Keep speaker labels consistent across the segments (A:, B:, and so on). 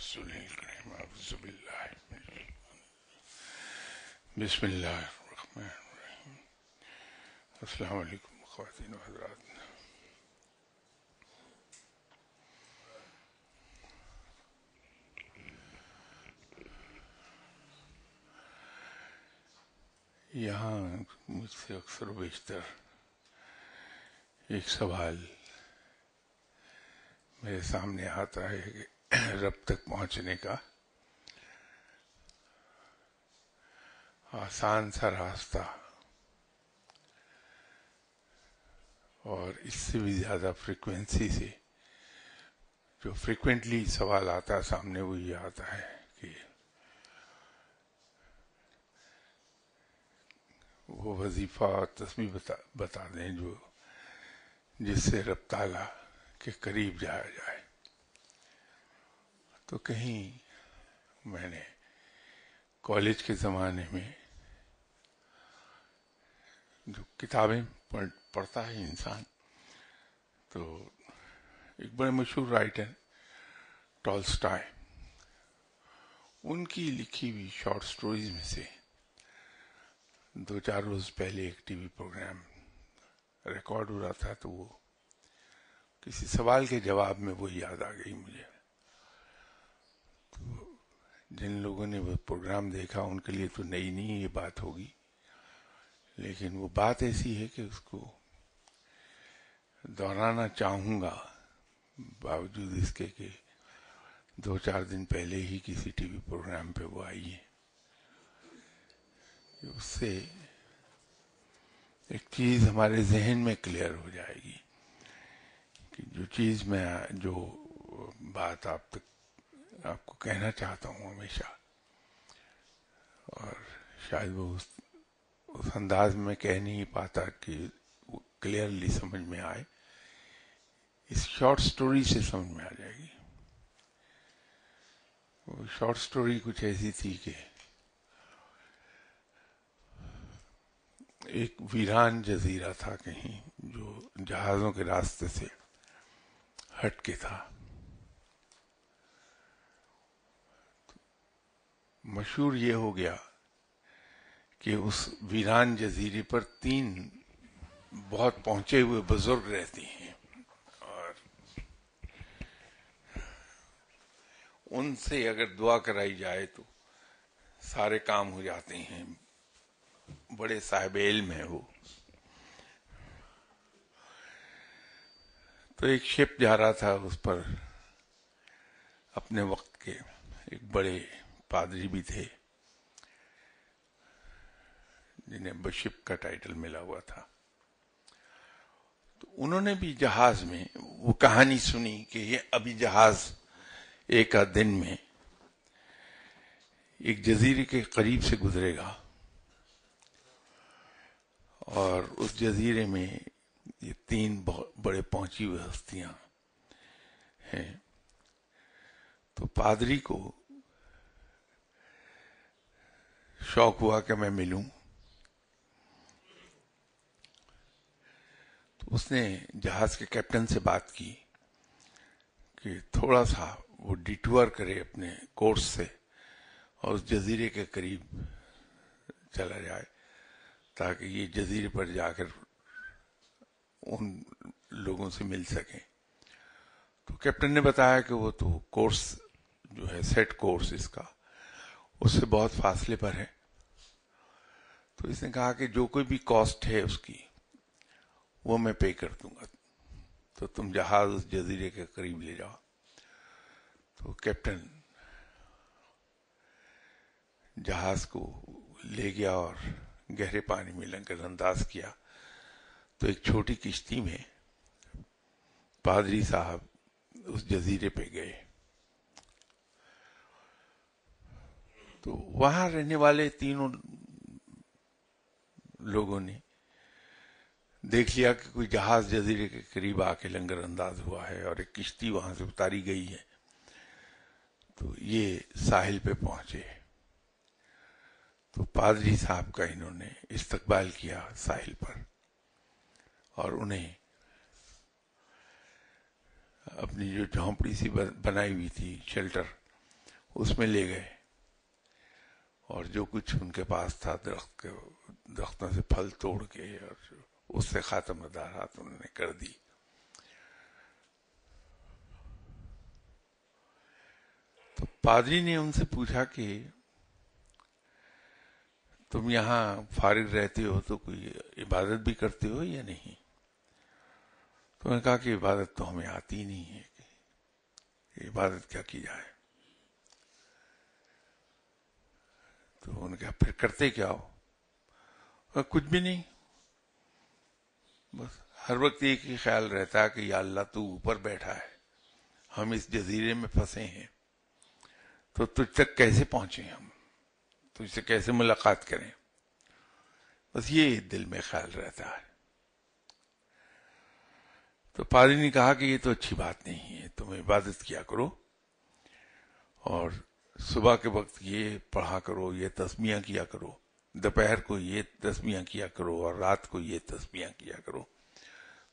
A: رسول الکریم اعوذ باللہ بسم اللہ الرحمن الرحیم. السلام علیکم خواتین و حضرات. یہاں مجھ سے اکثر و بیشتر ایک سوال میرے سامنے آتا ہے کہ رب تک پہنچنے کا آسان سا راستہ اور اس سے بھی زیادہ فریکوینسی سے جو فریکوینٹلی سوال آتا ہے سامنے وہ یہ آتا ہے کہ وہ وظیفہ اور تسبیح بتا دیں جو جس سے رب تعالیٰ کے قریب جایا جائے. تو کہیں میں نے کالج کے زمانے میں جو کتابیں پڑھتا ہے انسان تو ایک بڑے مشہور رائٹر ٹالسٹائے ان کی لکھی ہوئی شارٹ سٹوریز میں سے 2-4 روز پہلے ایک ٹی وی پروگرام ریکارڈ ہو رہا تھا تو وہ کسی سوال کے جواب میں وہ یاد آ گئی مجھے. تو جن لوگوں نے وہ پروگرام دیکھا ان کے لیے تو نئی نہیں یہ بات ہوگی، لیکن وہ بات ایسی ہے کہ اس کو دہرانا چاہوں گا باوجود اس کے کہ 2-4 دن پہلے ہی کسی ٹی وی پروگرام پہ وہ آئی ہے. اس سے ایک چیز ہمارے ذہن میں کلیئر ہو جائے گی کہ جو بات آپ کو کہنا چاہتا ہوں ہمیشہ، اور شاید وہ اس انداز میں کہہ نہیں پاتا کہ وہ کلیئرلی سمجھ میں آئے، اس شارٹ سٹوری سے سمجھ میں آ جائے گی. وہ شارٹ سٹوری کچھ ایسی تھی کہ ایک ویران جزیرہ تھا کہیں جو جہازوں کے راستے سے ہٹ کے تھا. مشہور یہ ہو گیا کہ اس ویران جزیرے پر 3 بہت پہنچے ہوئے بزرگ رہتے ہیں اور ان سے اگر دعا کرائی جائے تو سارے کام ہو جاتے ہیں. بڑے صاحب علم ہیں وہ. تو ایک شپ جا رہا تھا، اس پر اپنے وقت کے ایک بڑے پادری بھی تھے جنہیں بشپ کا ٹائٹل ملا ہوا تھا. تو انہوں نے بھی جہاز میں وہ کہانی سنی کہ یہ ابھی جہاز ایک آدھ دن میں ایک جزیرے کے قریب سے گزرے گا اور اس جزیرے میں یہ 3 بڑے پہنچی ہوئے ہستیاں ہیں. تو پادری کو شوق ہوا کہ میں ملوں. تو اس نے جہاز کے کیپٹن سے بات کی کہ تھوڑا سا وہ ڈیٹور کرے اپنے کورس سے اور اس جزیرے کے قریب چلا جائے تاکہ یہ جزیرے پر جا کر ان لوگوں سے مل سکیں. تو کیپٹن نے بتایا کہ وہ تو کورس جو ہے سیٹ کورس اس کا اس سے بہت فاصلے پر ہے. تو اس نے کہا کہ جو کوئی بھی کاسٹ ہے اس کی وہ میں پے کر دوں گا، تو تم جہاز اس جزیرے کے قریب لے جاؤ. تو کیپٹن جہاز کو لے گیا اور گہرے پانی میں لنگر انداز کیا. تو ایک چھوٹی کشتی میں پادری صاحب اس جزیرے پہ گئے. تو وہاں رہنے والے 3 لوگوں نے دیکھ لیا کہ کوئی جہاز جزیرے کے قریب آ کے لنگر انداز ہوا ہے اور ایک کشتی وہاں سے اتاری گئی ہے. تو یہ ساحل پہ پہنچے. تو پادری صاحب کا انہوں نے استقبال کیا ساحل پر اور انہیں اپنی جو جھونپڑی سی بنائی ہوئی تھی شیلٹر اس میں لے گئے اور جو کچھ ان کے پاس تھا درختوں سے پھل توڑ کے اور اس سے خاتم دارات انہوں نے کر دی. تو پادری نے ان سے پوچھا کہ تم یہاں فارغ رہتے ہو تو کوئی عبادت بھی کرتے ہو یا نہیں؟ تو انہوں نے کہا کہ عبادت تو ہمیں آتی نہیں ہے، کہ عبادت کیا کی جائے. تو انہوں نے کہا پھر کرتے کیا ہو؟ کچھ بھی نہیں، بس ہر وقت ایک ہی خیال رہتا ہے کہ یا اللہ تو اوپر بیٹھا ہے، ہم اس جزیرے میں پھنسے ہیں، تو تجھ تک کیسے پہنچیں، ہم تجھ سے کیسے ملاقات کریں، بس یہ دل میں خیال رہتا ہے. تو پادری نے کہا کہ یہ تو اچھی بات نہیں ہے، تم عبادت کیا کرو اور صبح کے وقت یہ پڑھا کرو، یہ تسبیحاں کیا کرو، دوپہر کو یہ تسبیحاں کیا کرو اور رات کو یہ تسبیحاں کیا کرو،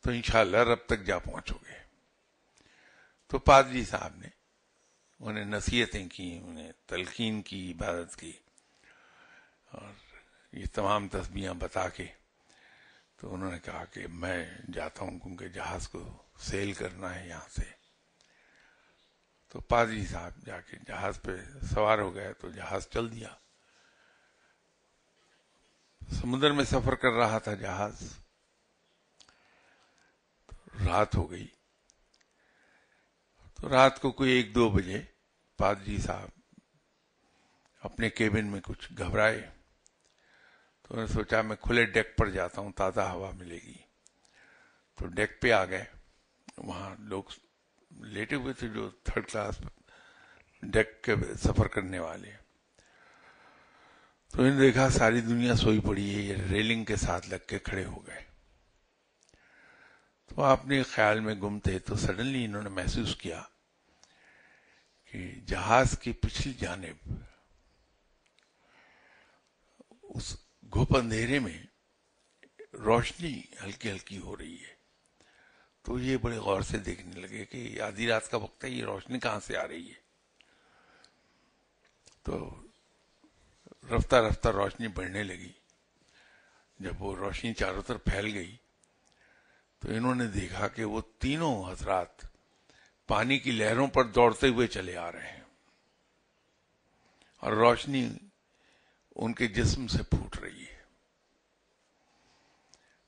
A: تو انشاءاللہ رب تک جا پہنچو گے. تو پادری صاحب نے انہیں نصیحتیں کی، انہیں تلقین کی، عبادت کی اور یہ تمام تسبیحاں بتا کے تو انہوں نے کہا کہ میں جاتا ہوں کیونکہ جہاز کو سیل کرنا ہے یہاں سے. تو پادری صاحب جا کے جہاز پہ سوار ہو گئے تو جہاز چل دیا. سمندر میں سفر کر رہا تھا جہاز، رات ہو گئی. تو رات کو کوئی 1-2 بجے پادری صاحب اپنے کیبن میں کچھ گھبرائے، تو انہوں نے سوچا میں کھلے ڈیک پر جاتا ہوں، تازہ ہوا ملے گی. تو ڈیک پہ آ گئے، وہاں لوگ لیٹے ہوئے تھے جو 3rd کلاس ڈیک کے سفر کرنے والے. تو انہوں نے دیکھا ساری دنیا سوئی پڑی ہے، یہ ریلنگ کے ساتھ لگ کے کھڑے ہو گئے. تو آپ نے خیال میں گم تھے تو سڈنلی انہوں نے محسوس کیا کہ جہاز کی پچھلی جانب اس گھپ اندھیرے میں روشنی ہلکی ہلکی ہو رہی ہے. تو یہ بڑے غور سے دیکھنے لگے کہ آدھی رات کا وقت ہے، یہ روشنی کہاں سے آ رہی ہے. تو رفتہ رفتہ روشنی بڑھنے لگی. جب وہ روشنی چاروں طرف پھیل گئی تو انہوں نے دیکھا کہ وہ تینوں حضرات پانی کی لہروں پر دوڑتے ہوئے چلے آ رہے ہیں اور روشنی ان کے جسم سے پھوٹ رہی ہے.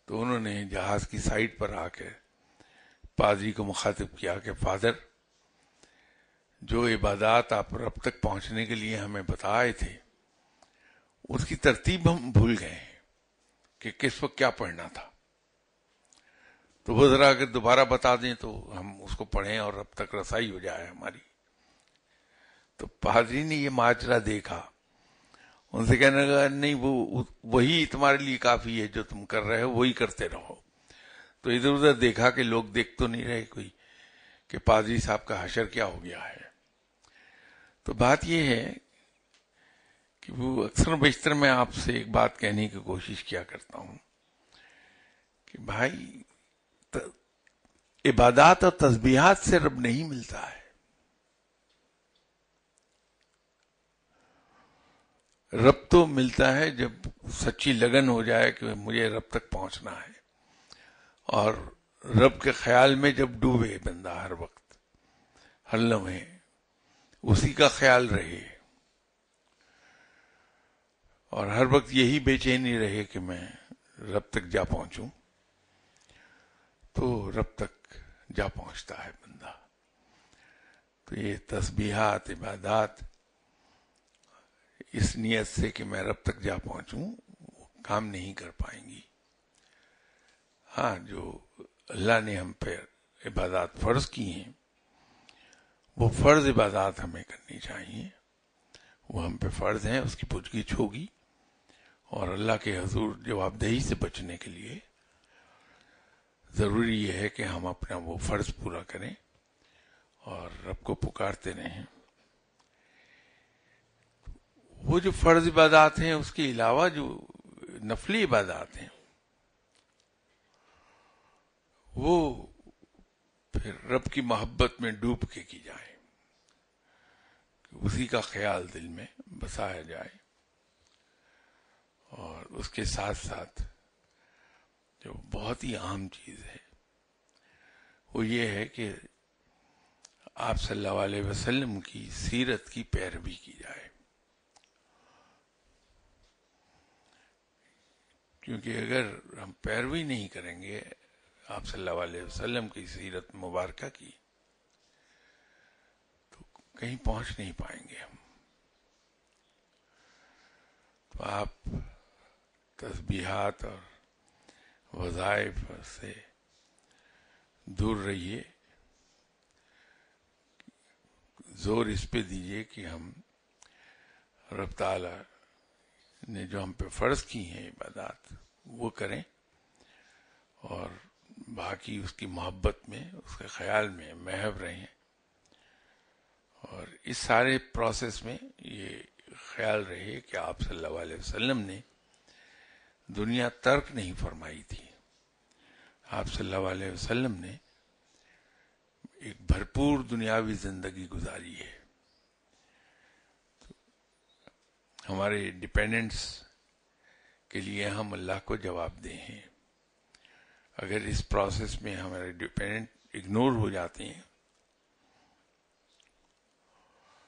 A: تو انہوں نے جہاز کی سائٹ پر آ کے پادری کو مخاطب کیا کہ فادر، جو عبادات آپ رب تک پہنچنے کے لیے ہمیں بتائے تھے اس کی ترتیب ہم بھول گئے ہیں کہ کس وقت کیا پڑھنا تھا. تو وہ ذرا اگر دوبارہ بتا دیں تو ہم اس کو پڑھیں اور رب تک رسائی ہو جائے ہماری. تو پادری نے یہ ماجرا دیکھا، ان سے کہنے لگا نہیں، وہی تمہارے لیے کافی ہے، جو تم کر رہے ہو وہی کرتے رہو. تو ادھر ادھر دیکھا کہ لوگ دیکھ تو نہیں رہے کوئی کہ پادری صاحب کا حشر کیا ہو گیا ہے. تو بات یہ ہے کہ وہ اکثر بیشتر میں آپ سے ایک بات کہنے کی کوشش کیا کرتا ہوں کہ بھائی، عبادات اور تسبیحات سے رب نہیں ملتا ہے. رب تو ملتا ہے جب سچی لگن ہو جائے کہ مجھے رب تک پہنچنا ہے، اور رب کے خیال میں جب ڈوبے بندہ، ہر وقت ہر لمحے اسی کا خیال رہے اور ہر وقت یہی بے چینی رہے کہ میں رب تک جا پہنچوں، تو رب تک جا پہنچتا ہے بندہ. تو یہ تسبیحات، عبادات اس نیت سے کہ میں رب تک جا پہنچوں کام نہیں کر پائیں گی. ہاں، جو اللہ نے ہم پہ عبادات فرض کی ہیں وہ فرض عبادات ہمیں کرنی چاہیے، وہ ہم پہ فرض ہیں، اس کی پوچھ گچھ ہوگی، اور اللہ کے حضور جواب دہی سے بچنے کے لیے ضروری یہ ہے کہ ہم اپنا وہ فرض پورا کریں اور رب کو پکارتے رہیں. وہ جو فرض عبادات ہیں اس کے علاوہ جو نفلی عبادات ہیں وہ پھر رب کی محبت میں ڈوب کے کی جائیں. اسی کا خیال دل میں بسایا جائے، اور اس کے ساتھ ساتھ جو بہت ہی اہم چیز ہے وہ یہ ہے کہ آپ صلی اللہ علیہ وسلم کی سیرت کی پیروی کی جائے، کیونکہ اگر ہم پیروی نہیں کریں گے آپ صلی اللہ علیہ وسلم کی سیرت مبارکہ کی تو کہیں پہنچ نہیں پائیں گے ہم۔ تو آپ تسبیحات اور وظائف سے دور رہیے، زور اس پہ دیجیے کہ ہم رب تعالی نے جو ہم پہ فرض کی ہیں عبادات وہ کریں، اور باقی اس کی محبت میں، اس کے خیال میں محو رہیں، اور اس سارے پروسیس میں یہ خیال رہے کہ آپ صلی اللہ علیہ وسلم نے دنیا ترک نہیں فرمائی تھی، آپ صلی اللہ علیہ وسلم نے ایک بھرپور دنیاوی زندگی گزاری ہے۔ ہمارے ڈیپینڈنٹس کے لیے ہم اللہ کو جواب دہ ہیں۔ اگر اس پروسیس میں ہمارے ڈیپینڈنٹ اگنور ہو جاتے ہیں،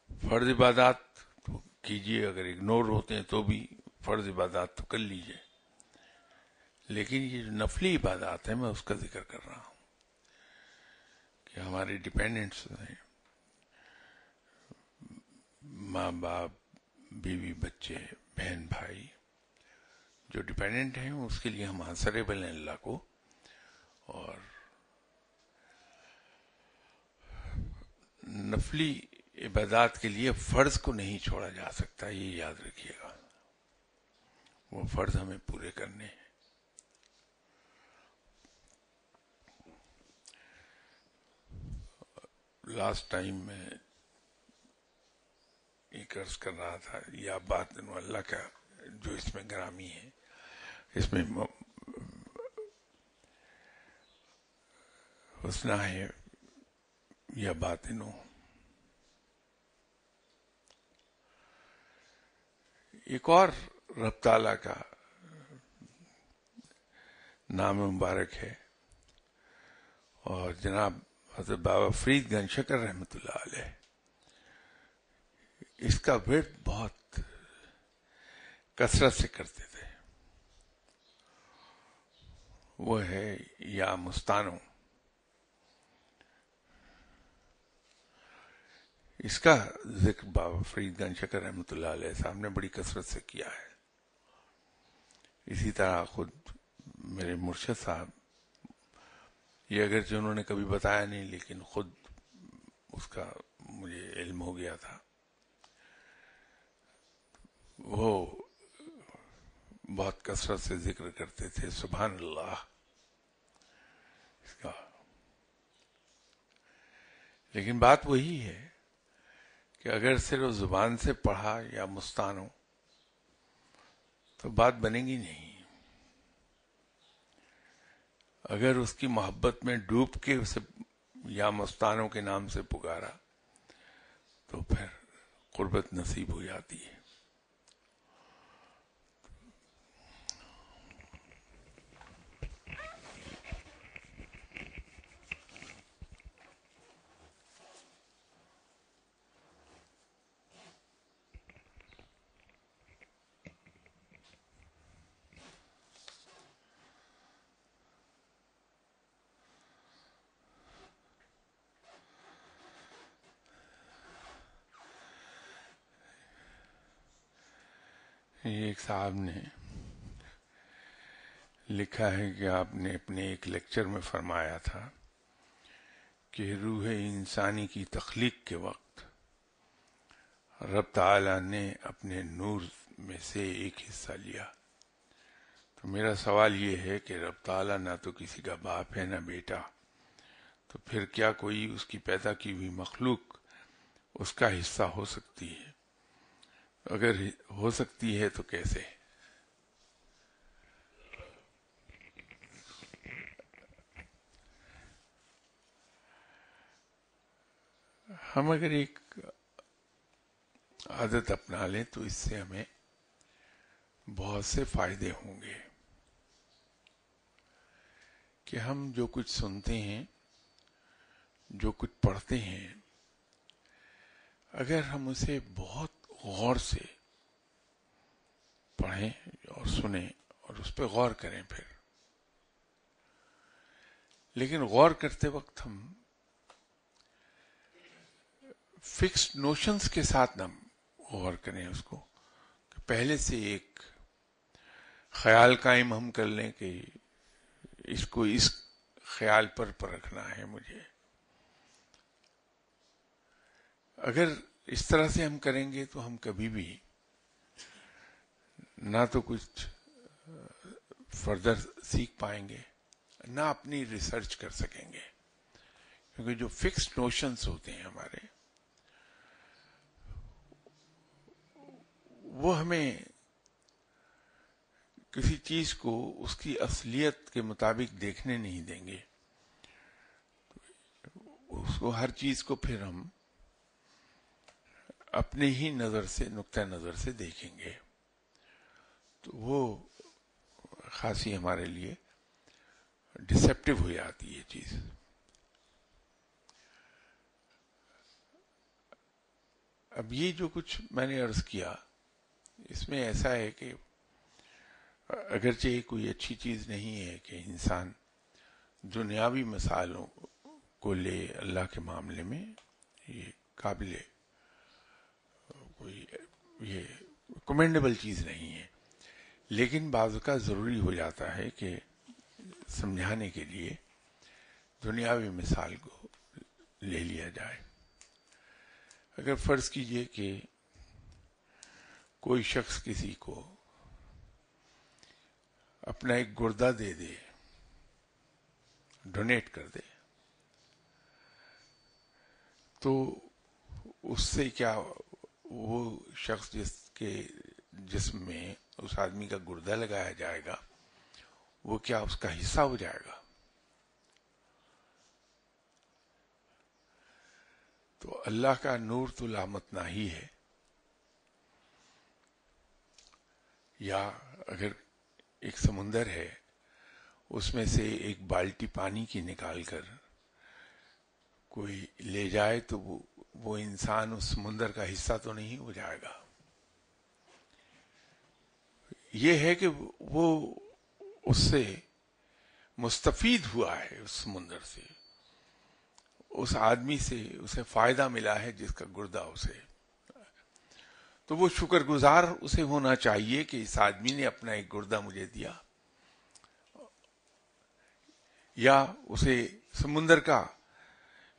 A: فرض عبادات تو کیجیے، اگر اگنور ہوتے ہیں تو بھی فرض عبادات تو کر لیجیے، لیکن یہ جو نفلی عبادات ہیں میں اس کا ذکر کر رہا ہوں کہ ہمارے ڈیپینڈنٹس ہیں، ماں باپ، بیوی بچے، بہن بھائی، جو ڈیپینڈنٹ ہیں اس کے لیے ہم آنسریبل ہیں اللہ کو، اور نفلی عبادات کے لیے فرض کو نہیں چھوڑا جا سکتا، یہ یاد رکھیے گا، وہ فرض ہمیں پورے کرنے ہیں۔ لاسٹ ٹائم میں ایک عرض کر رہا تھا، یا بات اللہ کا جو اس میں گرامی ہے، اس میں حسنہ ہے یا باطنو۔ ایک اور رب تعالیٰ کا نام مبارک ہے، اور جناب حضرت بابا فرید گنج شکر رحمۃ اللہ علیہ اس کا ورد بہت کثرت سے کرتے تھے، وہ ہے یا مستانو۔ اس کا ذکر بابا فرید گنج شکر رحمۃ اللہ علیہ صاحب نے بڑی کثرت سے کیا ہے۔ اسی طرح خود میرے مرشد صاحب، یہ اگرچہ انہوں نے کبھی بتایا نہیں لیکن خود اس کا مجھے علم ہو گیا تھا، وہ بہت کثرت سے ذکر کرتے تھے سبحان اللہ اس کا۔ لیکن بات وہی ہے کہ اگر صرف زبان سے پڑھا یا مستانو تو بات بنے گی نہیں، اگر اس کی محبت میں ڈوب کے اسے یا مستانو کے نام سے پکارا تو پھر قربت نصیب ہو جاتی ہے۔ ایک صاحب نے لکھا ہے کہ آپ نے اپنے ایک لیکچر میں فرمایا تھا کہ روح انسانی کی تخلیق کے وقت رب تعالی نے اپنے نور میں سے ایک حصہ لیا۔ تو میرا سوال یہ ہے کہ رب تعالی نہ تو کسی کا باپ ہے نہ بیٹا، تو پھر کیا کوئی اس کی پیدا کی ہوئی مخلوق اس کا حصہ ہو سکتی ہے؟ اگر ہو سکتی ہے تو کیسے؟ ہم اگر ایک عادت اپنا لیں تو اس سے ہمیں بہت سے فائدے ہوں گے کہ ہم جو کچھ سنتے ہیں، جو کچھ پڑھتے ہیں، اگر ہم اسے بہت غور سے پڑھیں اور سنیں اور اس پہ غور کریں پھر، لیکن غور کرتے وقت ہم فکسڈ نوشنز کے ساتھ نہ غور کریں اس کو، کہ پہلے سے ایک خیال قائم ہم کر لیں کہ اس کو اس خیال پر پرکھنا ہے مجھے. اگر اس طرح سے ہم کریں گے تو ہم کبھی بھی نہ تو کچھ فردر سیکھ پائیں گے، نہ اپنی ریسرچ کر سکیں گے، کیونکہ جو فکسڈ نوشنز ہوتے ہیں ہمارے، وہ ہمیں کسی چیز کو اس کی اصلیت کے مطابق دیکھنے نہیں دیں گے. اس کو، ہر چیز کو پھر ہم اپنے ہی نظر سے، نقطہ نظر سے دیکھیں گے، تو وہ خاصی ہمارے لیے ڈسیپٹیو ہو جاتی ہے چیز. اب یہ جو کچھ میں نے عرض کیا، اس میں ایسا ہے کہ اگرچہ کوئی اچھی چیز نہیں ہے کہ انسان دنیاوی مسائلوں کو لے اللہ کے معاملے میں، یہ قابل کوئی یہ کمینڈیبل چیز نہیں ہے، لیکن بعض اوقات ضروری ہو جاتا ہے کہ سمجھانے کے لیے دنیاوی مثال کو لے لیا جائے. اگر فرض کیجئے کہ کوئی شخص کسی کو اپنا ایک گردہ دے دے، ڈونیٹ کر دے، تو اس سے کیا وہ شخص جس کے جسم میں اس آدمی کا گردہ لگایا جائے گا، وہ کیا اس کا حصہ ہو جائے گا؟ تو اللہ کا نور تو لامتناہ ہی ہے. یا اگر ایک سمندر ہے، اس میں سے ایک بالٹی پانی کی نکال کر کوئی لے جائے تو وہ انسان اس سمندر کا حصہ تو نہیں ہو جائے گا. یہ ہے کہ وہ اس سے مستفید ہوا ہے، اس سمندر سے، اس آدمی سے اسے فائدہ ملا ہے جس کا گردہ اسے، تو وہ شکر گزار اسے ہونا چاہیے کہ اس آدمی نے اپنا ایک گردہ مجھے دیا، یا اسے سمندر کا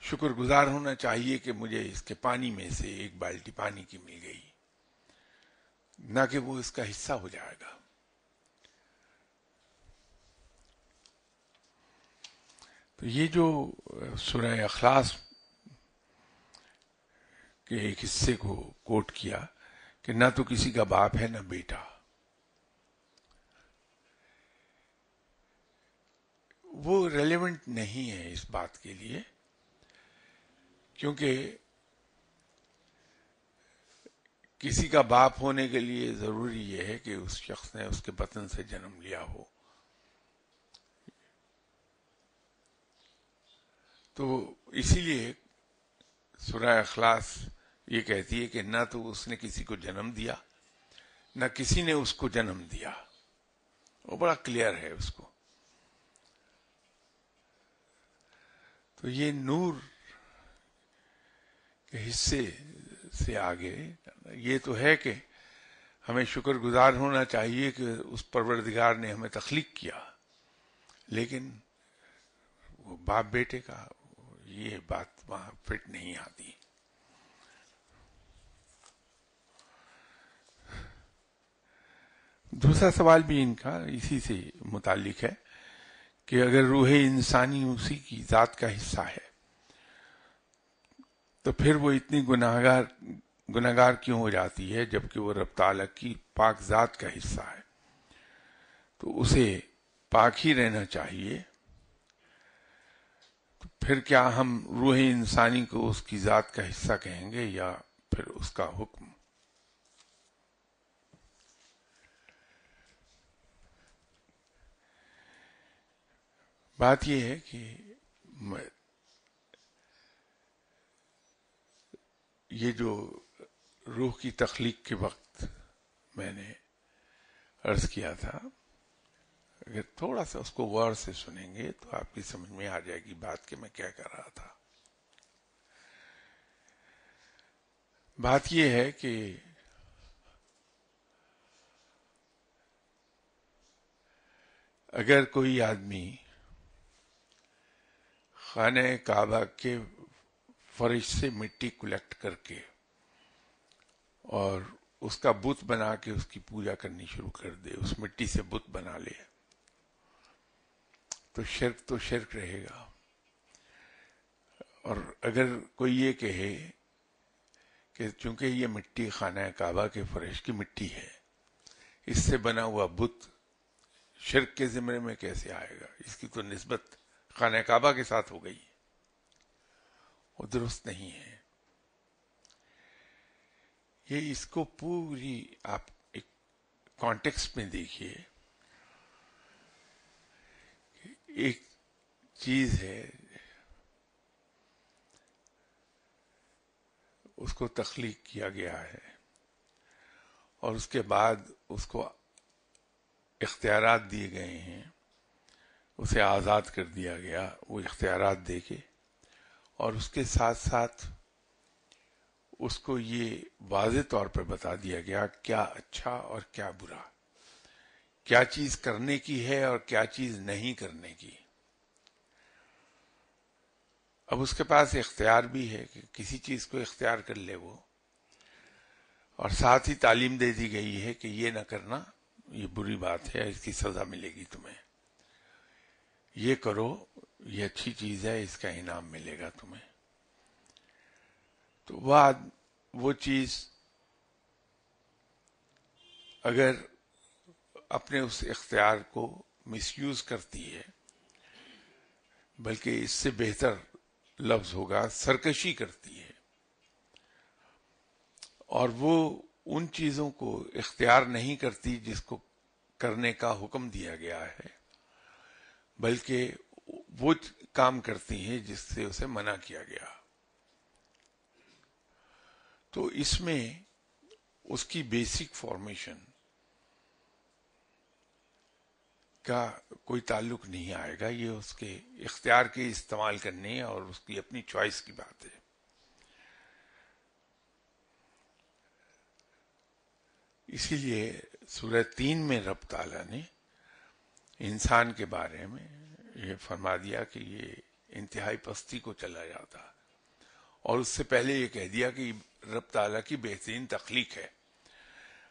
A: شکر گزار ہونا چاہیے کہ مجھے اس کے پانی میں سے ایک بالٹی پانی کی مل گئی، نہ کہ وہ اس کا حصہ ہو جائے گا. تو یہ جو سورہ اخلاص کے ایک حصے کو کوٹ کیا کہ نہ تو کسی کا باپ ہے نہ بیٹا، وہ ریلیونٹ نہیں ہے اس بات کے لیے، کیونکہ کسی کا باپ ہونے کے لیے ضروری یہ ہے کہ اس شخص نے اس کے بطن سے جنم لیا ہو. تو اسی لیے سورہ اخلاص یہ کہتی ہے کہ نہ تو اس نے کسی کو جنم دیا، نہ کسی نے اس کو جنم دیا. وہ بڑا کلیئر ہے اس کو. تو یہ نور کے حصے سے آگے یہ تو ہے کہ ہمیں شکر گزار ہونا چاہیے کہ اس پروردگار نے ہمیں تخلیق کیا، لیکن وہ باپ بیٹے کا یہ بات وہاں فٹ نہیں آتی. دوسرا سوال بھی ان کا اسی سے متعلق ہے کہ اگر روح انسانی اسی کی ذات کا حصہ ہے تو پھر وہ اتنی گناہگار کیوں ہو جاتی ہے جبکہ وہ رب تعالیٰ کی پاک ذات کا حصہ ہے؟ تو اسے پاک ہی رہنا چاہیے. تو پھر کیا ہم روح انسانی کو اس کی ذات کا حصہ کہیں گے یا پھر اس کا حکم بات یہ ہے کہ یہ جو روح کی تخلیق کے وقت میں نے عرض کیا تھا، اگر تھوڑا سا اس کو غور سے سنیں گے تو آپ کی سمجھ میں آ جائے گی بات کہ میں کیا کر رہا تھا. بات یہ ہے کہ اگر کوئی آدمی خانہ کعبہ کے فرش سے مٹی کلیکٹ کر کے اور اس کا بت بنا کے اس کی پوجا کرنی شروع کر دے، اس مٹی سے بت بنا لے، تو شرک رہے گا. اور اگر کوئی یہ کہے کہ چونکہ یہ مٹی خانہ کعبہ کے فرش کی مٹی ہے، اس سے بنا ہوا بت شرک کے زمرے میں کیسے آئے گا، اس کی تو نسبت خانہ کعبہ کے ساتھ ہو گئی، وہ درست نہیں ہے. یہ اس کو پوری آپ ایک کانٹیکسٹ میں دیکھیے. ایک چیز ہے، اس کو تخلیق کیا گیا ہے اور اس کے بعد اس کو اختیارات دیے گئے ہیں، اسے آزاد کر دیا گیا وہ اختیارات دے کے، اور اس کے ساتھ ساتھ اس کو یہ واضح طور پہ بتا دیا گیا کیا اچھا اور کیا برا، کیا چیز کرنے کی ہے اور کیا چیز نہیں کرنے کی. اب اس کے پاس اختیار بھی ہے کہ کسی چیز کو اختیار کر لے وہ، اور ساتھ ہی تعلیم دے دی گئی ہے کہ یہ نہ کرنا، یہ بری بات ہے، اس کی سزا ملے گی تمہیں، یہ کرو، یہ اچھی چیز ہے، اس کا انعام ملے گا تمہیں. تو وہ چیز اگر اپنے اس اختیار کو مس یوز کرتی ہے، بلکہ اس سے بہتر لفظ ہوگا سرکشی کرتی ہے، اور وہ ان چیزوں کو اختیار نہیں کرتی جس کو کرنے کا حکم دیا گیا ہے، بلکہ وہ کام کرتی ہیں جس سے اسے منع کیا گیا، تو اس میں اس کی بیسک فارمیشن کا کوئی تعلق نہیں آئے گا. یہ اس کے اختیار کے استعمال کرنے اور اس کی اپنی چوائس کی بات ہے. اسی لیے سورہ 3 میں رب تعالیٰ نے انسان کے بارے میں یہ فرما دیا کہ یہ انتہائی پستی کو چلا جاتا، اور اس سے پہلے یہ کہہ دیا کہ رب تعالیٰ کی بہترین تخلیق ہے.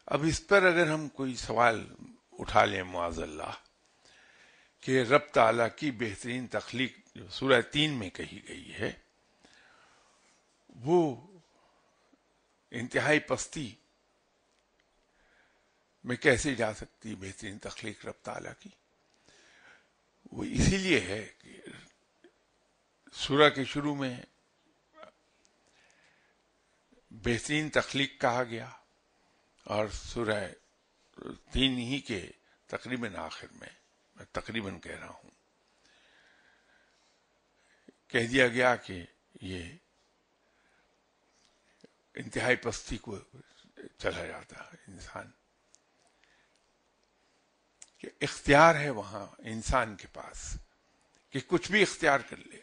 A: اب اس پر اگر ہم کوئی سوال اٹھا لیں معاذ اللہ کہ رب تعالیٰ کی بہترین تخلیق جو سورہ 3 میں کہی گئی ہے وہ انتہائی پستی میں کیسے جا سکتی بہترین تخلیق رب تعالیٰ کی؟ وہ اسی لیے ہے کہ سورہ کے شروع میں بہترین تخلیق کہا گیا، اور سورہ 3 ہی کے تقریباً آخر میں تقریباً کہہ رہا ہوں، کہہ دیا گیا کہ یہ انتہائی پستی کو چلا جاتا ہے انسان، کہ اختیار ہے وہاں انسان کے پاس کہ کچھ بھی اختیار کر لے.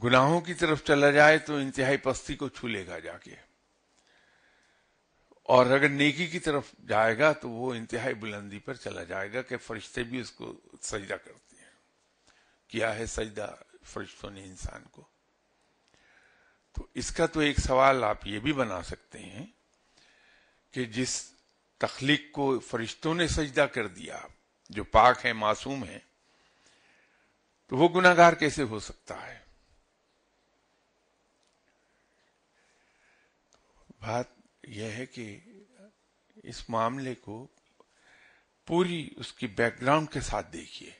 A: گناہوں کی طرف چلا جائے تو انتہائی پستی کو چھو لے گا جا کے، اور اگر نیکی کی طرف جائے گا تو وہ انتہائی بلندی پر چلا جائے گا کہ فرشتے بھی اس کو سجدہ کرتے ہیں. کیا ہے سجدہ فرشتوں نے انسان کو. تو اس کا تو ایک سوال آپ یہ بھی بنا سکتے ہیں کہ جس تخلیق کو فرشتوں نے سجدہ کر دیا، جو پاک ہے، معصوم ہے، تو وہ گناہگار کیسے ہو سکتا ہے؟ بات یہ ہے کہ اس معاملے کو پوری اس کی بیک گراؤنڈ کے ساتھ دیکھیے.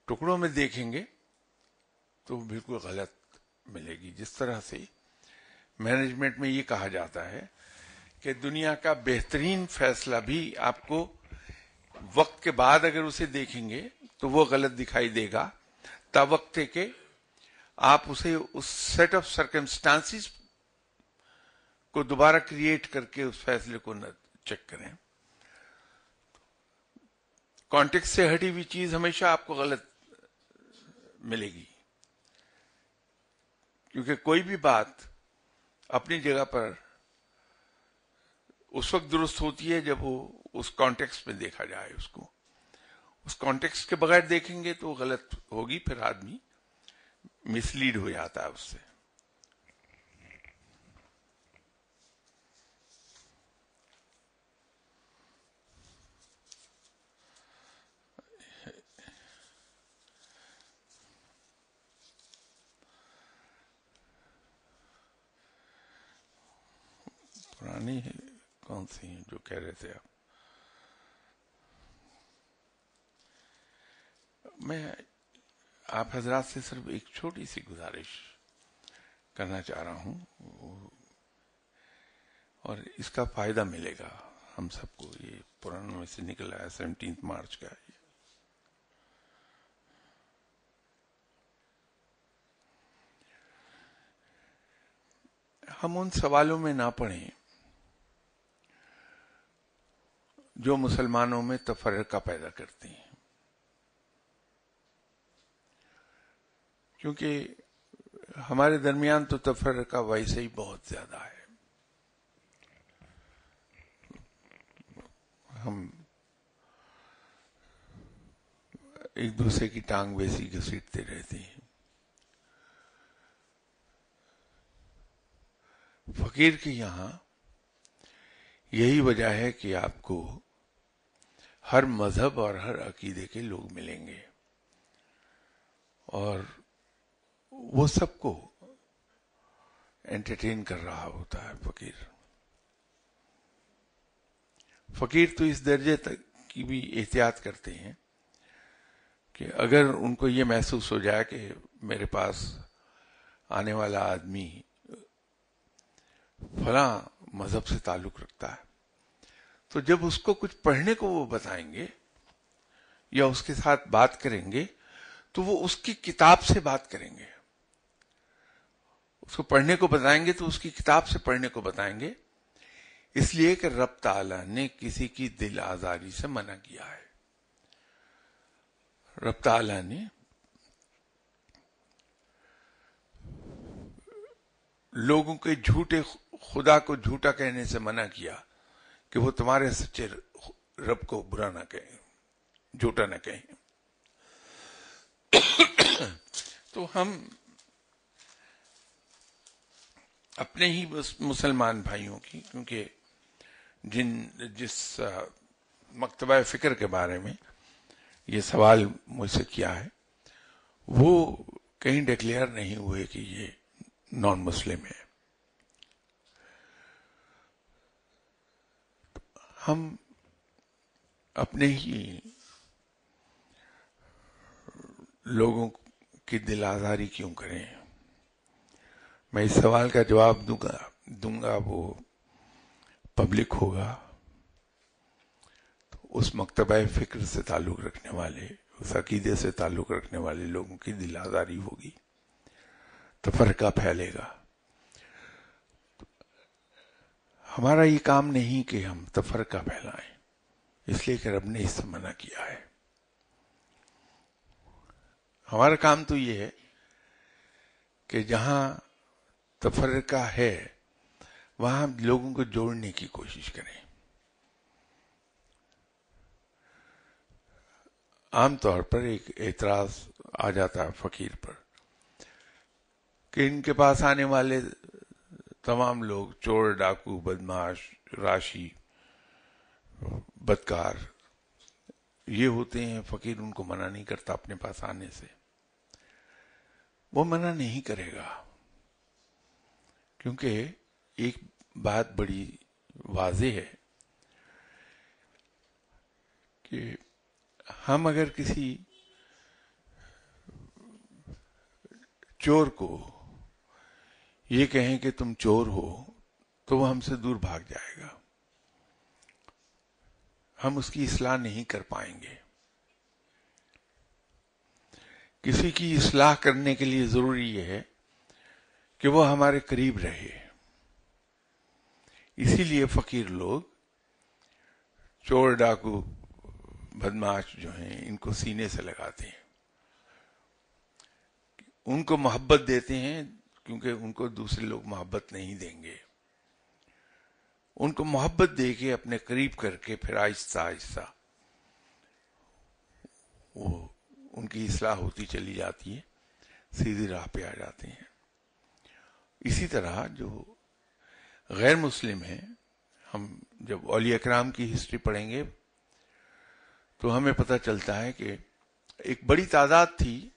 A: ٹکڑوں میں دیکھیں گے تو بالکل غلط ملے گی. جس طرح سے مینجمنٹ میں یہ کہا جاتا ہے کہ دنیا کا بہترین فیصلہ بھی آپ کو وقت کے بعد اگر اسے دیکھیں گے تو وہ غلط دکھائی دے گا، تاوقت کہ آپ اسے اس سیٹ آف سرکمسٹانسز کو دوبارہ کریٹ کر کے اس فیصلے کو نہ چیک کریں. کانٹیکسٹ سے ہٹی ہوئی چیز ہمیشہ آپ کو غلط ملے گی، کیونکہ کوئی بھی بات اپنی جگہ پر اس وقت درست ہوتی ہے جب وہ اس کانٹیکسٹ میں دیکھا جائے. اس کانٹیکسٹ کے بغیر دیکھیں گے تو وہ غلط ہوگی، پھر آدمی مس لیڈ ہو جاتا ہے اس سے. پرانی کون سی ہیں جو کہہ رہے تھے آپ؟ میں آپ حضرات سے صرف ایک چھوٹی سی گزارش کرنا چاہ رہا ہوں، اور اس کا فائدہ ملے گا ہم سب کو. یہ پرانوں میں سے نکل آیا 17 مارچ کا. ہم ان سوالوں میں نہ پڑیں جو مسلمانوں میں تفرقہ پیدا کرتے ہیں، کیونکہ ہمارے درمیان تو تفرقہ ویسے ہی بہت زیادہ ہے. ہم ایک دوسرے کی ٹانگ ویسی گھسیٹتے رہتے ہیں. فقیر کے یہاں یہی وجہ ہے کہ آپ کو ہر مذہب اور ہر عقیدے کے لوگ ملیں گے، اور وہ سب کو انٹرٹین کر رہا ہوتا ہے. فقیر تو اس درجے تک کی بھی احتیاط کرتے ہیں کہ اگر ان کو یہ محسوس ہو جائے کہ میرے پاس آنے والا آدمی فلاں مذہب سے تعلق رکھتا ہے، تو جب اس کو کچھ پڑھنے کو وہ بتائیں گے یا اس کے ساتھ بات کریں گے تو وہ اس کی کتاب سے بات کریں گے. اس کو پڑھنے کو بتائیں گے تو اس کی کتاب سے پڑھنے کو بتائیں گے، اس لیے کہ رب تعالیٰ نے کسی کی دل آزاری سے منع کیا ہے. رب تعالیٰ نے لوگوں کے جھوٹے خدا کو جھوٹا کہنے سے منع کیا کہ وہ تمہارے سچے رب کو برا نہ کہیں، جھوٹا نہ کہیں. تو ہم اپنے ہی مسلمان بھائیوں کی، کیونکہ جس مکتبہ فکر کے بارے میں یہ سوال مجھ سے کیا ہے، وہ کہیں ڈکلیئر نہیں ہوئے کہ یہ نان مسلم ہے. ہم اپنے ہی لوگوں کی دل آزاری کیوں کریں؟ میں اس سوال کا جواب دوں گا وہ پبلک ہوگا. تو اس مکتبہ فکر سے تعلق رکھنے والے، اس عقیدے سے تعلق رکھنے والے لوگوں کی دل آزاری ہوگی، تفرقہ پھیلے گا. ہمارا یہ کام نہیں کہ ہم تفرقہ پھیلائیں، اس لیے کہ رب نے اس سے منع کیا ہے. ہمارا کام تو یہ ہے کہ جہاں تفرقہ ہے وہاں لوگوں کو جوڑنے کی کوشش کریں. عام طور پر ایک اعتراض آ جاتا ہے فقیر پر کہ ان کے پاس آنے والے تمام لوگ چور، ڈاکو، بدماش، راشی، بدکار یہ ہوتے ہیں. فقیر ان کو منع نہیں کرتا اپنے پاس آنے سے. وہ منع نہیں کرے گا، کیونکہ ایک بات بڑی واضح ہے کہ ہم اگر کسی چور کو یہ کہیں کہ تم چور ہو تو وہ ہم سے دور بھاگ جائے گا، ہم اس کی اصلاح نہیں کر پائیں گے. کسی کی اصلاح کرنے کے لیے ضروری یہ ہے کہ وہ ہمارے قریب رہے. اسی لیے فقیر لوگ، چور ڈاکو بدماش جو ہیں، ان کو سینے سے لگاتے ہیں، ان کو محبت دیتے ہیں، کیونکہ ان کو دوسرے لوگ محبت نہیں دیں گے. ان کو محبت دے کے اپنے قریب کر کے پھر آہستہ آہستہ وہ ان کی اصلاح ہوتی چلی جاتی ہے، سیدھی راہ پہ آ جاتے ہیں. اسی طرح جو غیر مسلم ہیں، ہم جب اولیاء کرام کی ہسٹری پڑھیں گے تو ہمیں پتہ چلتا ہے کہ ایک بڑی تعداد تھی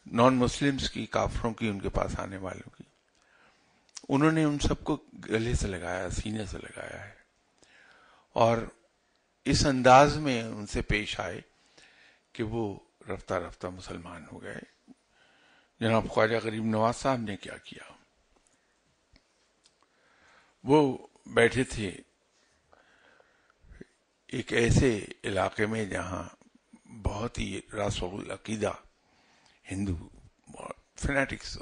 A: نان مسلمز کی، کافروں کی، ان کے پاس آنے والوں کی. انہوں نے ان سب کو گلے سے لگایا، سینے سے لگایا ہے، اور اس انداز میں ان سے پیش آئے کہ وہ رفتہ رفتہ مسلمان ہو گئے. جناب خواجہ غریب نواز صاحب نے کیا کیا؟ وہ بیٹھے تھے ایک ایسے علاقے میں جہاں بہت ہی راسخ العقیدہ ہندو فنیٹکس،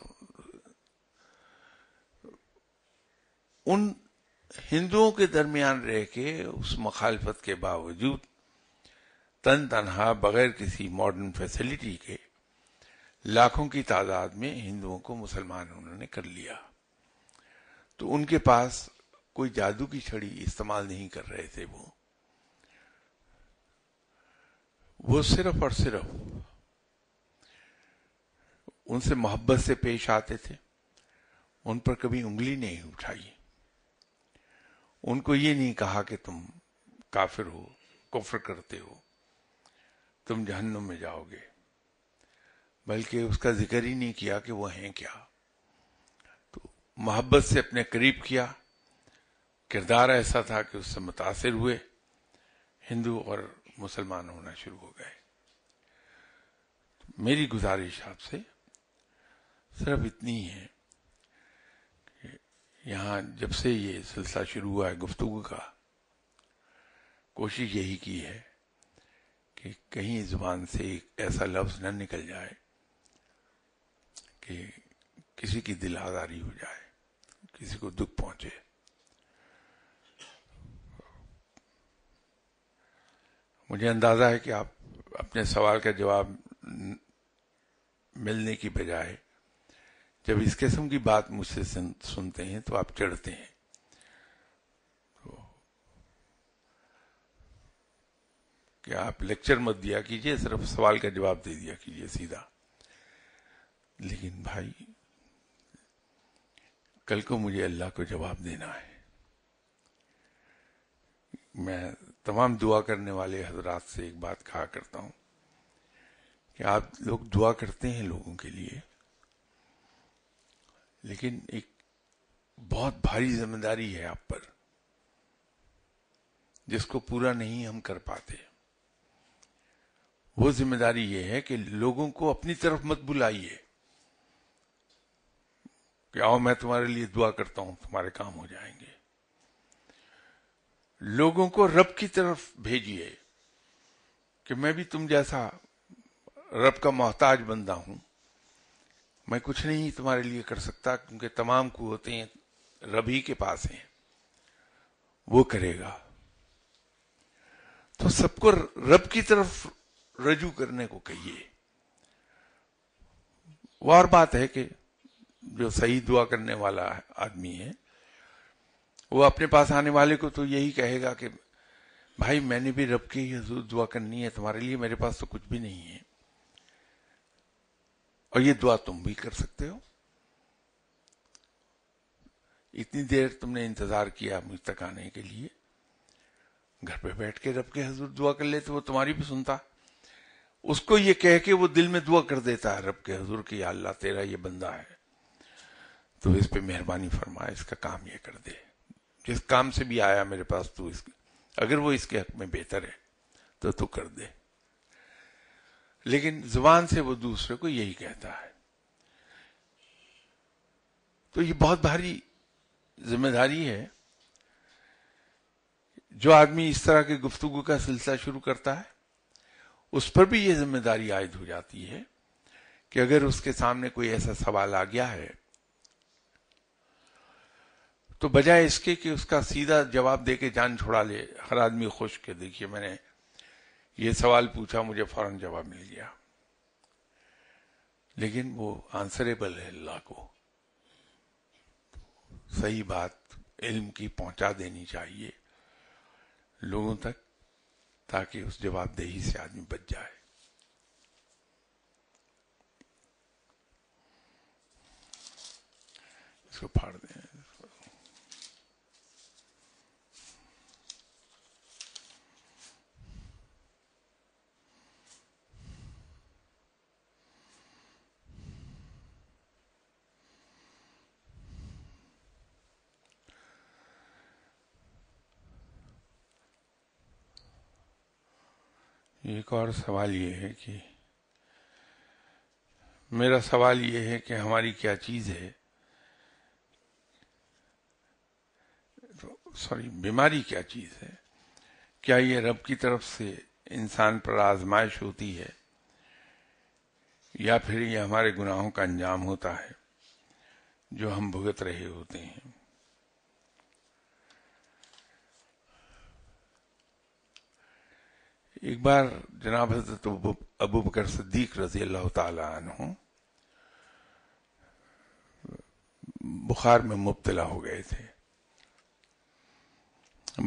A: ان ہندوؤں کے درمیان رہ کے اس مخالفت کے باوجود تن تنہا بغیر کسی ماڈرن فیسلٹی کے لاکھوں کی تعداد میں ہندوؤں کو مسلمان انہوں نے کر لیا. تو ان کے پاس کوئی جادو کی چھڑی استعمال نہیں کر رہے تھے. وہ صرف اور صرف ان سے محبت سے پیش آتے تھے، ان پر کبھی انگلی نہیں اٹھائی، ان کو یہ نہیں کہا کہ تم کافر ہو، کفر کرتے ہو، تم جہنم میں جاؤ گے، بلکہ اس کا ذکر ہی نہیں کیا کہ وہ ہیں کیا. تو محبت سے اپنے قریب کیا، کردار ایسا تھا کہ اس سے متاثر ہوئے، ہندو اور مسلمان ہونا شروع ہو گئے. میری گزارش آپ سے صرف اتنی ہے کہ یہاں جب سے یہ سلسلہ شروع ہوا ہے گفتگو کا، کوشش یہی کی ہے کہ کہیں زبان سے ایک ایسا لفظ نہ نکل جائے کہ کسی کی دل آزاری ہو جائے، کسی کو دکھ پہنچے. مجھے اندازہ ہے کہ آپ اپنے سوال کا جواب ملنے کی بجائے جب اس قسم کی بات مجھ سے سنتے ہیں تو آپ چڑھتے ہیں. کہ آپ لیکچر مت دیا کیجئے، صرف سوال کا جواب دے دیا کیجئے سیدھا. لیکن بھائی، کل کو مجھے اللہ کو جواب دینا ہے. میں تمام دعا کرنے والے حضرات سے ایک بات کہا کرتا ہوں کہ آپ لوگ دعا کرتے ہیں لوگوں کے لیے، لیکن ایک بہت بھاری ذمہ داری ہے آپ پر جس کو پورا نہیں ہم کر پاتے. وہ ذمہ داری یہ ہے کہ لوگوں کو اپنی طرف مت بلائیے کہ آؤ میں تمہارے لیے دعا کرتا ہوں، تمہارے کام ہو جائیں گے. لوگوں کو رب کی طرف بھیجیے کہ میں بھی تم جیسا رب کا محتاج بندہ ہوں، میں کچھ نہیں تمہارے لیے کر سکتا، کیونکہ تمام قوتیں رب ہی کے پاس ہیں، وہ کرے گا. تو سب کو رب کی طرف رجوع کرنے کو کہیے. وہ اور بات ہے کہ جو صحیح دعا کرنے والا آدمی ہے وہ اپنے پاس آنے والے کو تو یہی کہے گا کہ بھائی میں نے بھی رب کی حضور دعا کرنی ہے تمہارے لیے، میرے پاس تو کچھ بھی نہیں ہے، اور یہ دعا تم بھی کر سکتے ہو. اتنی دیر تم نے انتظار کیا مجھ تک آنے کے لیے، گھر پہ بیٹھ کے رب کے حضور دعا کر لیتے، وہ تمہاری بھی سنتا. اس کو یہ کہہ کے وہ دل میں دعا کر دیتا ہے رب کے حضور کہ یا اللہ تیرا یہ بندہ ہے تو اس پہ مہربانی فرما، اس کا کام یہ کر دے، جس کام سے بھی آیا میرے پاس تو اگر وہ اس کے حق میں بہتر ہے تو کر دے. لیکن زبان سے وہ دوسرے کو یہی کہتا ہے. تو یہ بہت بھاری ذمہ داری ہے. جو آدمی اس طرح کی گفتگو کا سلسلہ شروع کرتا ہے اس پر بھی یہ ذمہ داری عائد ہو جاتی ہے کہ اگر اس کے سامنے کوئی ایسا سوال آ گیا ہے تو بجائے اس کے کہ اس کا سیدھا جواب دے کے جان چھڑا لے، ہر آدمی خوش کہ دیکھیے میں نے یہ سوال پوچھا، مجھے فوراً جواب مل گیا، لیکن وہ آنسریبل ہے اللہ کو، صحیح بات علم کی پہنچا دینی چاہیے لوگوں تک تاکہ اس جواب دہی سے آدمی بچ جائے۔ اس کو پھاڑ دیں۔ ایک اور سوال یہ ہے کہ میرا سوال یہ ہے کہ ہماری کیا چیز ہے، بیماری کیا چیز ہے؟ کیا یہ رب کی طرف سے انسان پر آزمائش ہوتی ہے یا پھر یہ ہمارے گناہوں کا انجام ہوتا ہے جو ہم بھگت رہے ہوتے ہیں؟ ایک بار جناب حضرت ابو بکر صدیق رضی اللہ تعالی عنہ بخار میں مبتلا ہو گئے تھے،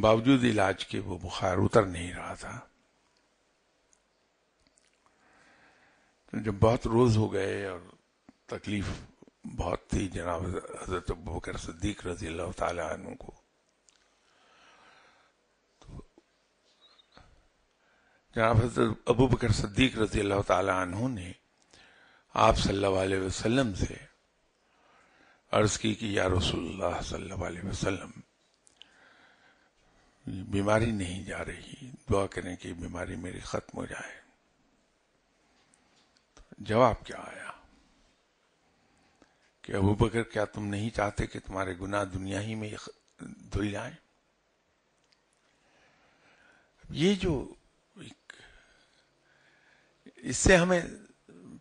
A: باوجود علاج کے وہ بخار اتر نہیں رہا تھا۔ جب بہت روز ہو گئے اور تکلیف بہت تھی جناب حضرت ابو بکر صدیق رضی اللہ تعالی عنہ کو، جناب حضرت ابو بکر صدیق رضی اللہ تعالی عنہ نے آپ صلی اللہ علیہ وسلم سے عرض کی کہ یا رسول اللہ صلی اللہ علیہ وسلم، بیماری نہیں جا رہی، دعا کریں کہ بیماری میری ختم ہو جائے۔ جواب کیا آیا کہ ابو بکر کیا تم نہیں چاہتے کہ تمہارے گناہ دنیا ہی میں دھل جائیں؟ یہ جو اس سے ہمیں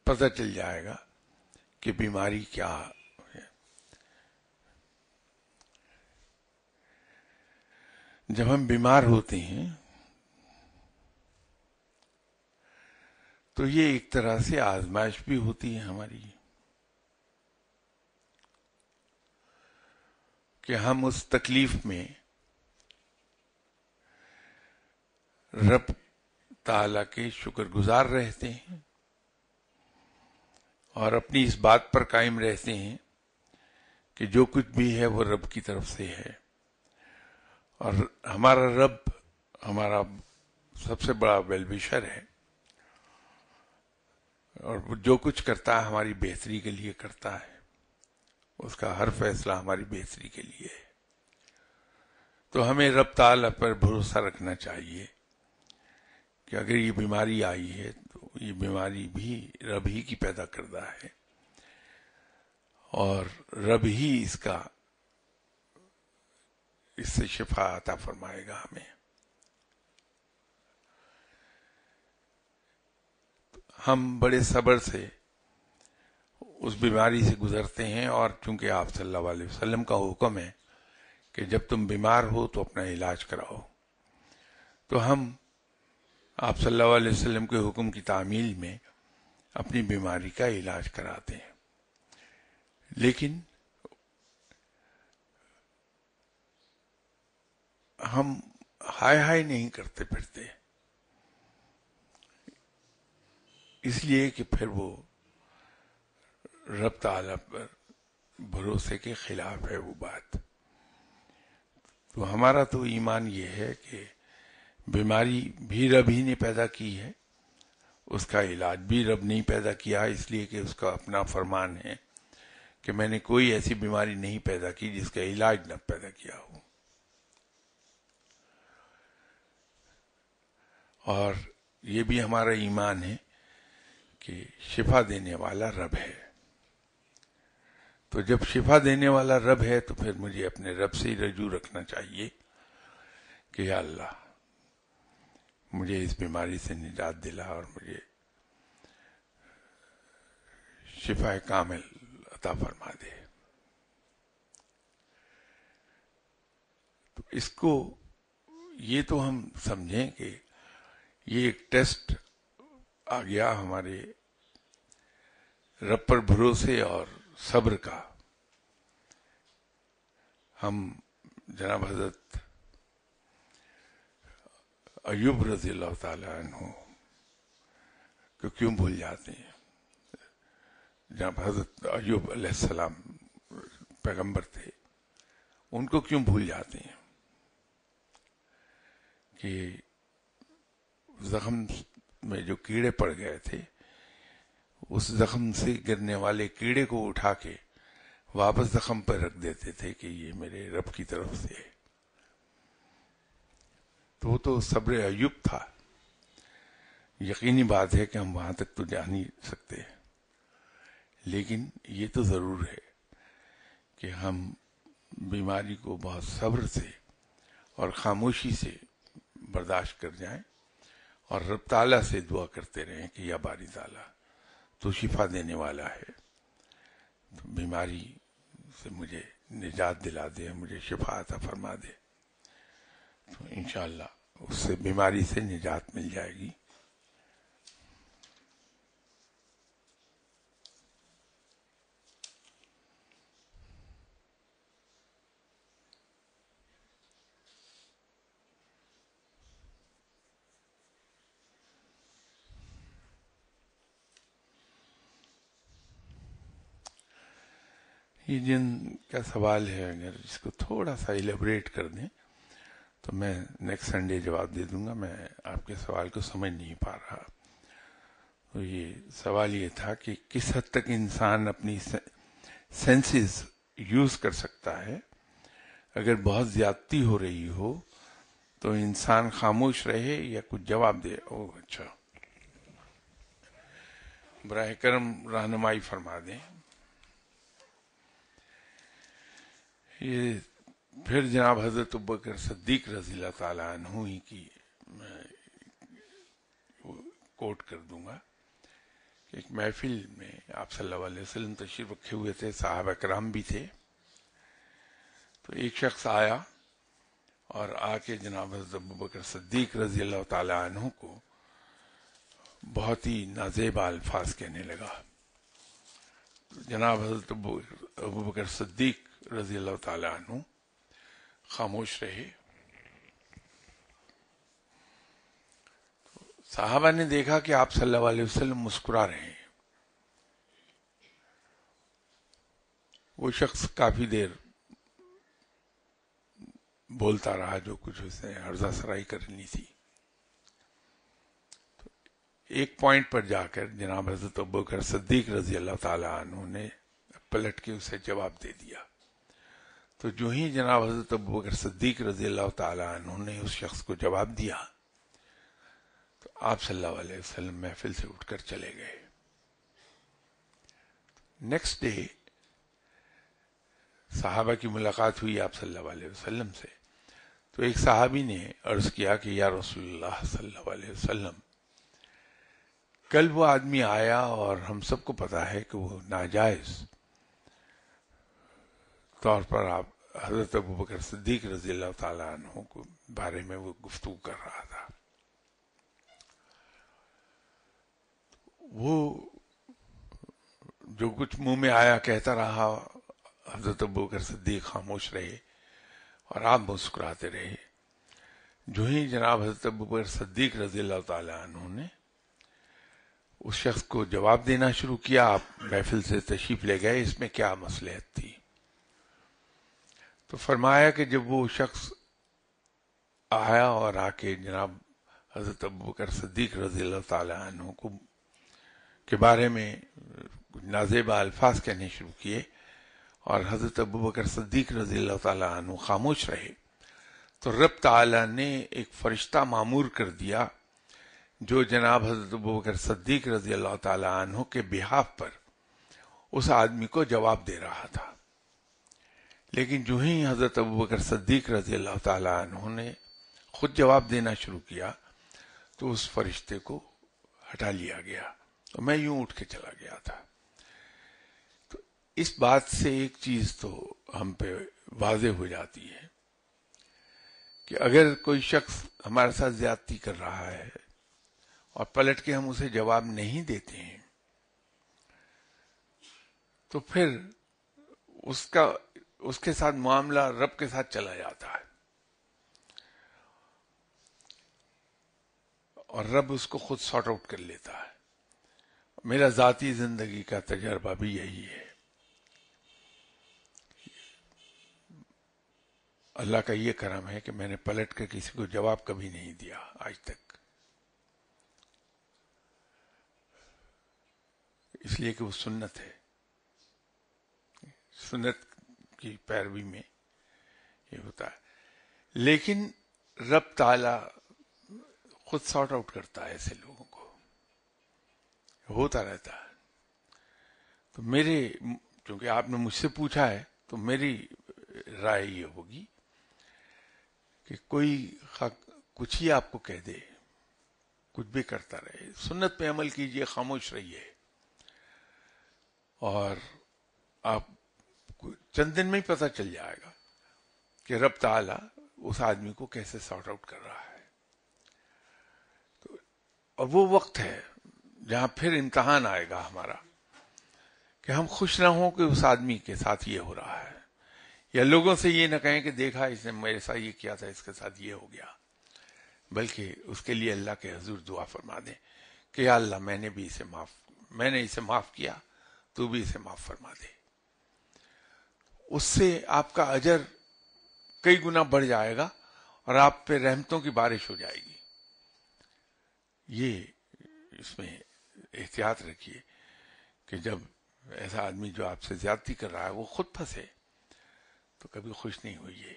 A: پتہ چل جائے گا کہ بیماری کیا ہے۔ جب ہم بیمار ہوتے ہیں تو یہ ایک طرح سے آزمائش بھی ہوتی ہے ہماری کہ ہم اس تکلیف میں رب تعالیٰ کے شکر گزار رہتے ہیں اور اپنی اس بات پر قائم رہتے ہیں کہ جو کچھ بھی ہے وہ رب کی طرف سے ہے، اور ہمارا رب ہمارا سب سے بڑا ویل وشر ہے، اور وہ جو کچھ کرتا ہے ہماری بہتری کے لیے کرتا ہے، اس کا ہر فیصلہ ہماری بہتری کے لیے ہے۔ تو ہمیں رب تعالیٰ پر بھروسہ رکھنا چاہیے کہ اگر یہ بیماری آئی ہے تو یہ بیماری بھی رب ہی کی پیدا کردہ ہے، اور رب ہی اس سے شفا عطا فرمائے گا ہمیں۔ ہم بڑے صبر سے اس بیماری سے گزرتے ہیں، اور چونکہ آپ صلی اللہ علیہ وسلم کا حکم ہے کہ جب تم بیمار ہو تو اپنا علاج کراؤ، تو ہم آپ صلی اللہ علیہ وسلم کے حکم کی تعمیل میں اپنی بیماری کا علاج کراتے ہیں، لیکن ہم ہائے نہیں کرتے پھرتے، اس لیے کہ پھر وہ رب تعالیٰ پر بھروسے کے خلاف ہے وہ بات۔ تو ہمارا تو ایمان یہ ہے کہ بیماری بھی رب ہی نے پیدا کی ہے، اس کا علاج بھی رب نہیں پیدا کیا، اس لیے کہ اس کا اپنا فرمان ہے کہ میں نے کوئی ایسی بیماری نہیں پیدا کی جس کا علاج نہ پیدا کیا ہو، اور یہ بھی ہمارا ایمان ہے کہ شفا دینے والا رب ہے۔ تو جب شفا دینے والا رب ہے تو پھر مجھے اپنے رب سے ہی رجوع رکھنا چاہیے کہ یا اللہ مجھے اس بیماری سے نجات دلا اور مجھے شفا کامل عطا فرما دے. تو اس کو یہ تو ہم سمجھیں کہ یہ ایک ٹیسٹ آ گیا ہمارے رب پر بھروسے اور صبر کا. ہم جناب حضرت ایوب رضی اللہ تعالی عنہ کو کیوں بھول جاتے ہیں؟ جناب حضرت ایوب علیہ السلام پیغمبر تھے، ان کو کیوں بھول جاتے ہیں کہ زخم میں جو کیڑے پڑ گئے تھے، اس زخم سے گرنے والے کیڑے کو اٹھا کے واپس زخم پر رکھ دیتے تھے کہ یہ میرے رب کی طرف سے ہے. تو وہ تو صبر ایوب تھا. یقینی بات ہے کہ ہم وہاں تک تو جا نہیں سکتے، لیکن یہ تو ضرور ہے کہ ہم بیماری کو بہت صبر سے اور خاموشی سے برداشت کر جائیں اور رب تعالیٰ سے دعا کرتے رہیں کہ یا باری تعالیٰ تو شفا دینے والا ہے، تو بیماری سے مجھے نجات دلا دے، مجھے شفا عطا فرما دے. تو انشاءاللہ اس سے بیماری سے نجات مل جائے گی. یہ جن کا سوال ہے اگر اس کو تھوڑا سا ایلیبریٹ کر دیں تو میں نیکسٹ سنڈے جواب دے دوں گا. میں آپ کے سوال کو سمجھ نہیں پا رہا. تو یہ سوال یہ تھا کہ کس حد تک انسان اپنی سینسز یوز کر سکتا ہے. اگر بہت زیادتی ہو رہی ہو تو انسان خاموش رہے یا کچھ جواب دے. اچھا، براہ کرم رہنمائی فرما دیں. یہ پھر جناب حضرت ابوبکر صدیق رضی اللہ تعالیٰ عنہ ہی کی میں کوٹ کر دوں گا. ایک محفل میں آپ صلی اللہ علیہ وسلم تشریف رکھے ہوئے تھے، صحابہ کرام بھی تھے. تو ایک شخص آیا اور آ کے جناب حضرت ابوبکر صدیق رضی اللہ تعالیٰ عنہ کو بہت ہی نازیبا الفاظ کہنے لگا. جناب حضرت ابوبکر صدیق رضی اللہ تعالیٰ عنہ خاموش رہے. صحابہ نے دیکھا کہ آپ صلی اللہ علیہ وسلم مسکرا رہے ہیں. وہ شخص کافی دیر بولتا رہا جو کچھ اس نے عرضہ سرائی کرنی تھی. ایک پوائنٹ پر جا کر جناب حضرت ابوبکر صدیق رضی اللہ تعالیٰ عنہ نے پلٹ کے اسے جواب دے دیا. تو جو ہی جناب حضرت ابوبکر صدیق رضی اللہ تعالیٰ عنہ نے اس شخص کو جواب دیا تو آپ صلی اللہ علیہ وسلم محفل سے اٹھ کر چلے گئے. نیکسٹ ڈے صحابہ کی ملاقات ہوئی آپ صلی اللہ علیہ وسلم سے. تو ایک صحابی نے عرض کیا کہ یا رسول اللہ صلی اللہ علیہ وسلم، کل وہ آدمی آیا اور ہم سب کو پتا ہے کہ وہ ناجائز طور پر آپ حضرت ابوبکر صدیق رضی اللہ تعالیٰ عنہ کو بارے میں وہ گفتگو کر رہا تھا. وہ جو کچھ منہ میں آیا کہتا رہا. حضرت ابوبکر صدیق خاموش رہے اور آپ مسکراتے رہے. جو ہی جناب حضرت ابوبکر صدیق رضی اللہ تعالیٰ عنہ نے اس شخص کو جواب دینا شروع کیا، آپ محفل سے تشریف لے گئے. اس میں کیا مصلحت تھی؟ تو فرمایا کہ جب وہ شخص آیا اور آ کے جناب حضرت ابوبکر صدیق رضی اللہ تعالیٰ عنہ کو کے بارے میں نازیبا الفاظ کہنے شروع کیے اور حضرت ابوبکر صدیق رضی اللہ تعالیٰ عنہ خاموش رہے، تو رب تعالیٰ نے ایک فرشتہ معمور کر دیا جو جناب حضرت ابوبکر صدیق رضی اللہ تعالیٰ عنہ کے بہاف پر اس آدمی کو جواب دے رہا تھا. لیکن جو ہی حضرت ابوبکر صدیق رضی اللہ تعالیٰ عنہ نے خود جواب دینا شروع کیا تو اس فرشتے کو ہٹا لیا گیا اور میں یوں اٹھ کے چلا گیا تھا. تو اس بات سے ایک چیز تو ہم پہ واضح ہو جاتی ہے کہ اگر کوئی شخص ہمارے ساتھ زیادتی کر رہا ہے اور پلٹ کے ہم اسے جواب نہیں دیتے ہیں تو پھر اس کے ساتھ معاملہ رب کے ساتھ چلا جاتا ہے اور رب اس کو خود سارٹ آؤٹ کر لیتا ہے. میرا ذاتی زندگی کا تجربہ بھی یہی ہے. اللہ کا یہ کرم ہے کہ میں نے پلٹ کر کسی کو جواب کبھی نہیں دیا آج تک، اس لیے کہ وہ سنت ہے. سنت کی پیروی میں یہ ہوتا ہے. لیکن رب تعالی خود سارٹ آؤٹ کرتا ہے ایسے لوگوں کو، ہوتا رہتا ہے. تو چونکہ آپ نے مجھ سے پوچھا ہے تو میری رائے یہ ہوگی کہ کوئی کچھ ہی آپ کو کہہ دے، کچھ بھی کرتا رہے، سنت پہ عمل کیجئے، خاموش رہیے، اور آپ کو چند دن میں ہی پتہ چل جائے گا کہ رب تعالی اس آدمی کو کیسے سارٹ آؤٹ کر رہا ہے. اور وہ وقت ہے جہاں پھر امتحان آئے گا ہمارا کہ ہم خوش نہ ہوں کہ اس آدمی کے ساتھ یہ ہو رہا ہے، یا لوگوں سے یہ نہ کہیں کہ دیکھا اس نے میرے ساتھ یہ کیا تھا، اس کے ساتھ یہ ہو گیا، بلکہ اس کے لیے اللہ کے حضور دعا فرما دیں کہ یا اللہ میں نے اسے معاف کیا، تو بھی اسے معاف فرما دے. اس سے آپ کا اجر کئی گنا بڑھ جائے گا اور آپ پہ رحمتوں کی بارش ہو جائے گی. یہ اس میں احتیاط رکھیے کہ جب ایسا آدمی جو آپ سے زیادتی کر رہا ہے وہ خود پھنسے تو کبھی خوش نہیں ہوئیے،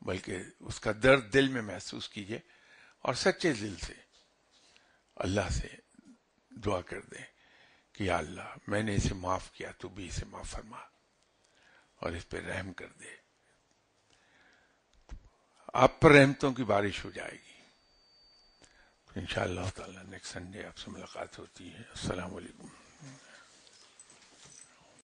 A: بلکہ اس کا درد دل میں محسوس کیجئے اور سچے دل سے اللہ سے دعا کر دیں کہ یا اللہ میں نے اسے معاف کیا، تو بھی اسے معاف فرما اور اس پہ رحم کر دے. آپ پر رحمتوں کی بارش ہو جائے گی. انشاءاللہ تعالی نیکسٹ سنڈے آپ سے ملاقات ہوتی ہے. السلام علیکم.